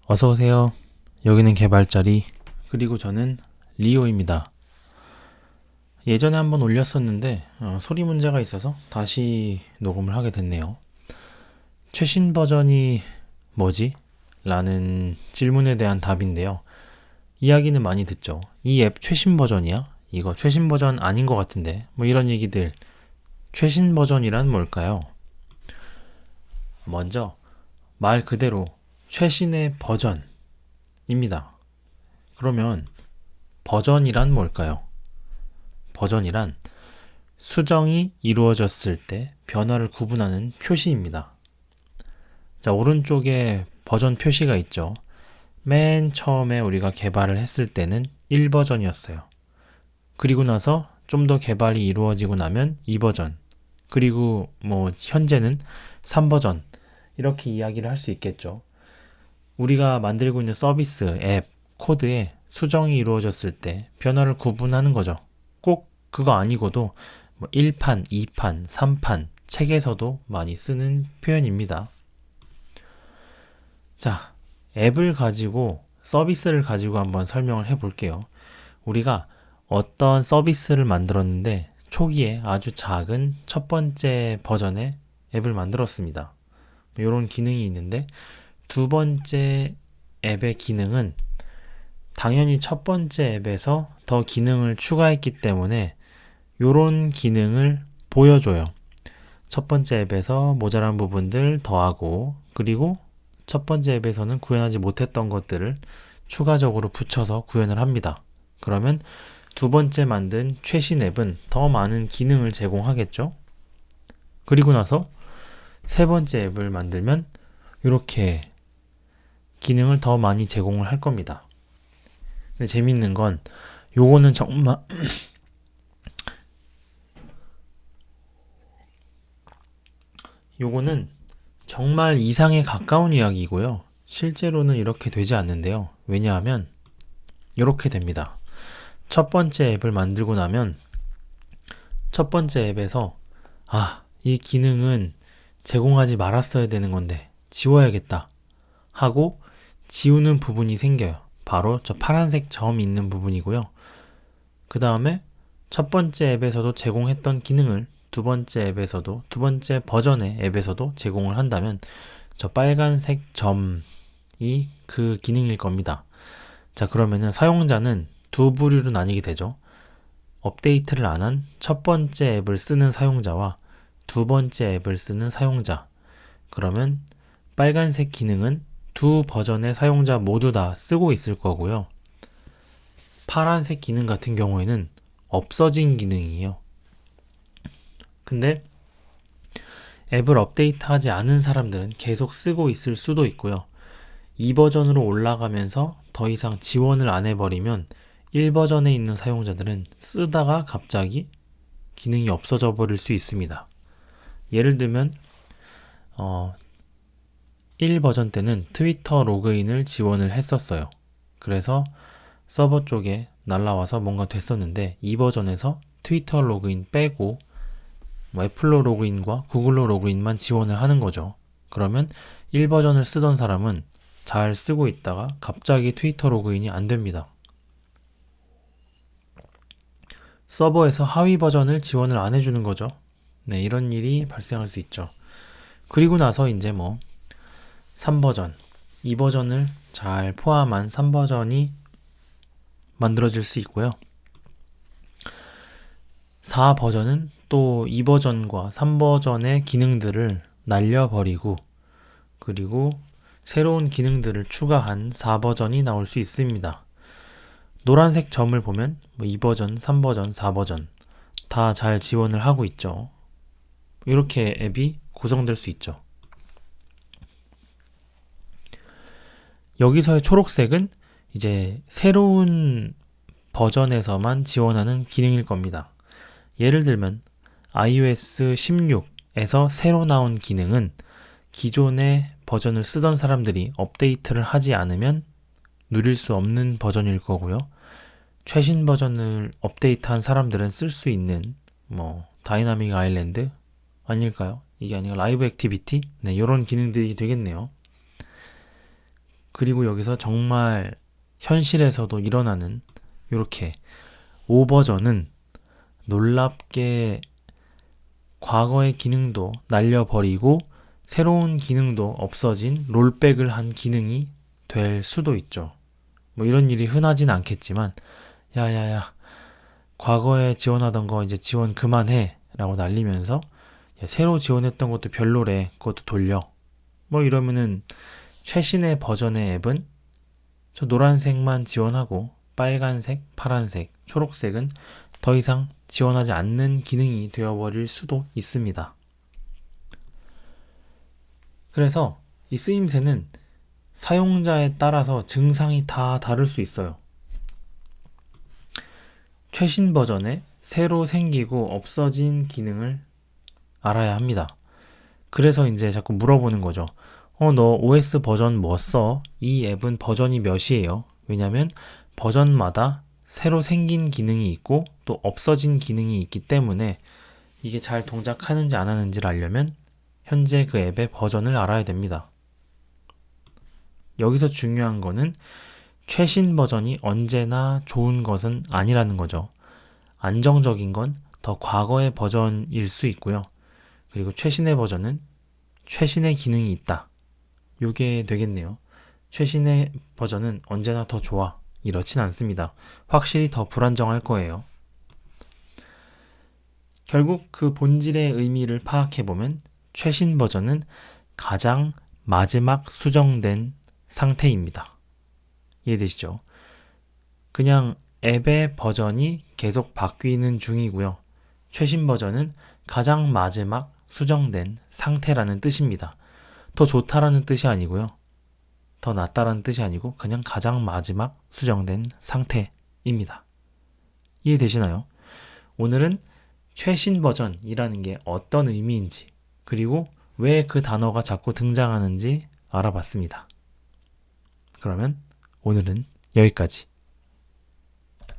어서오세요. 여기는 개발자리, 그리고 저는 리오입니다. 예전에 한번 올렸었는데 소리 문제가 있어서 다시 녹음을 하게 됐네요. 최신 버전이 뭐지? 라는 질문에 대한 답인데요. 이야기는 많이 듣죠. 이 앱 최신 버전이야? 이거 최신 버전 아닌 것 같은데 뭐 이런 얘기들. 최신 버전이란 뭘까요? 먼저 말 그대로 최신의 버전입니다. 그러면 버전이란 뭘까요? 버전이란 수정이 이루어졌을 때 변화를 구분하는 표시입니다. 자, 오른쪽에 버전 표시가 있죠. 맨 처음에 우리가 개발을 했을 때는 1버전이었어요. 그리고 나서 좀 더 개발이 이루어지고 나면 2버전, 그리고 현재는 3버전, 이렇게 이야기를 할 수 있겠죠. 우리가 만들고 있는 서비스, 앱, 코드에 수정이 이루어졌을 때 변화를 구분하는 거죠. 꼭 그거 아니고도 1판, 2판, 3판, 책에서도 많이 쓰는 표현입니다. 자, 앱을 가지고, 서비스를 가지고 한번 설명을 해볼게요. 우리가 어떤 서비스를 만들었는데 초기에 아주 작은 첫 번째 버전의 앱을 만들었습니다. 이런 기능이 있는데 두 번째 앱의 기능은 당연히 첫 번째 앱에서 더 기능을 추가했기 때문에 이런 기능을 보여줘요. 첫 번째 앱에서 모자란 부분들 더하고, 그리고 첫 번째 앱에서는 구현하지 못했던 것들을 추가적으로 붙여서 구현을 합니다. 그러면 두 번째 만든 최신 앱은 더 많은 기능을 제공하겠죠? 그리고 나서 세 번째 앱을 만들면 이렇게 기능을 더 많이 제공을 할 겁니다. 근데 재밌는 건 요거는 정말 이상에 가까운 이야기고요. 실제로는 이렇게 되지 않는데요. 왜냐하면 이렇게 됩니다. 첫 번째 앱을 만들고 나면 첫 번째 앱에서 이 기능은 제공하지 말았어야 되는 건데 지워야겠다 하고 지우는 부분이 생겨요. 바로 저 파란색 점 있는 부분이고요. 그 다음에 첫 번째 앱에서도 제공했던 기능을 두 번째 앱에서도, 두 번째 버전의 앱에서도 제공을 한다면 저 빨간색 점이 그 기능일 겁니다. 자, 그러면은 사용자는 두 부류로 나뉘게 되죠. 업데이트를 안 한 첫 번째 앱을 쓰는 사용자와 두 번째 앱을 쓰는 사용자. 그러면 빨간색 기능은 두 버전의 사용자 모두 다 쓰고 있을 거고요. 파란색 기능 같은 경우에는 없어진 기능이에요. 근데 앱을 업데이트하지 않은 사람들은 계속 쓰고 있을 수도 있고요. 2버전으로 올라가면서 더 이상 지원을 안 해버리면 1버전에 있는 사용자들은 쓰다가 갑자기 기능이 없어져 버릴 수 있습니다. 예를 들면 1버전 때는 트위터 로그인을 지원을 했었어요. 그래서 서버 쪽에 날라와서 뭔가 됐었는데 2버전에서 트위터 로그인 빼고 애플로 로그인과 구글로 로그인만 지원을 하는 거죠. 그러면 1버전을 쓰던 사람은 잘 쓰고 있다가 갑자기 트위터 로그인이 안 됩니다. 서버에서 하위 버전을 지원을 안 해주는 거죠. 네, 이런 일이 발생할 수 있죠. 그리고 나서 이제 3버전, 2버전을 잘 포함한 3버전이 만들어질 수 있고요. 4버전은 또 2버전과 3버전의 기능들을 날려버리고, 그리고 새로운 기능들을 추가한 4버전이 나올 수 있습니다. 노란색 점을 보면 2버전, 3버전, 4버전 다 잘 지원을 하고 있죠. 이렇게 앱이 구성될 수 있죠. 여기서의 초록색은 이제 새로운 버전에서만 지원하는 기능일 겁니다. 예를 들면 iOS 16에서 새로 나온 기능은 기존의 버전을 쓰던 사람들이 업데이트를 하지 않으면 누릴 수 없는 버전일 거고요. 최신 버전을 업데이트한 사람들은 쓸 수 있는 다이나믹 아일랜드 아닐까요? 이게 아니라 라이브 액티비티? 네, 이런 기능들이 되겠네요. 그리고 여기서 정말 현실에서도 일어나는 이렇게 5버전은 놀랍게 과거의 기능도 날려버리고 새로운 기능도 없어진 롤백을 한 기능이 될 수도 있죠. 뭐 이런 일이 흔하진 않겠지만 야야야 과거에 지원하던 거 이제 지원 그만해 라고 날리면서 야, 새로 지원했던 것도 별로래 그것도 돌려 뭐 이러면은 최신의 버전의 앱은 저 노란색만 지원하고 빨간색, 파란색, 초록색은 더 이상 지원하지 않는 기능이 되어버릴 수도 있습니다. 그래서 이 쓰임새는 사용자에 따라서 증상이 다 다를 수 있어요. 최신 버전에 새로 생기고 없어진 기능을 알아야 합니다. 그래서 이제 자꾸 물어보는 거죠. 너 OS 버전 뭐 써? 이 앱은 버전이 몇이에요? 왜냐면 버전마다 새로 생긴 기능이 있고 또 없어진 기능이 있기 때문에 이게 잘 동작하는지 안 하는지를 알려면 현재 그 앱의 버전을 알아야 됩니다. 여기서 중요한 거는 최신 버전이 언제나 좋은 것은 아니라는 거죠. 안정적인 건 더 과거의 버전일 수 있고요. 그리고 최신의 버전은 최신의 기능이 있다. 요게 되겠네요. 최신의 버전은 언제나 더 좋아. 이렇진 않습니다. 확실히 더 불안정할 거예요. 결국 그 본질의 의미를 파악해보면 최신 버전은 가장 마지막 수정된 상태입니다. 이해되시죠? 그냥 앱의 버전이 계속 바뀌는 중이고요. 최신 버전은 가장 마지막 수정된 상태라는 뜻입니다. 더 좋다라는 뜻이 아니고요. 더 낫다라는 뜻이 아니고 그냥 가장 마지막 수정된 상태입니다. 이해되시나요? 오늘은 최신 버전이라는 게 어떤 의미인지 그리고 왜 그 단어가 자꾸 등장하는지 알아봤습니다. 그러면 오늘은 여기까지.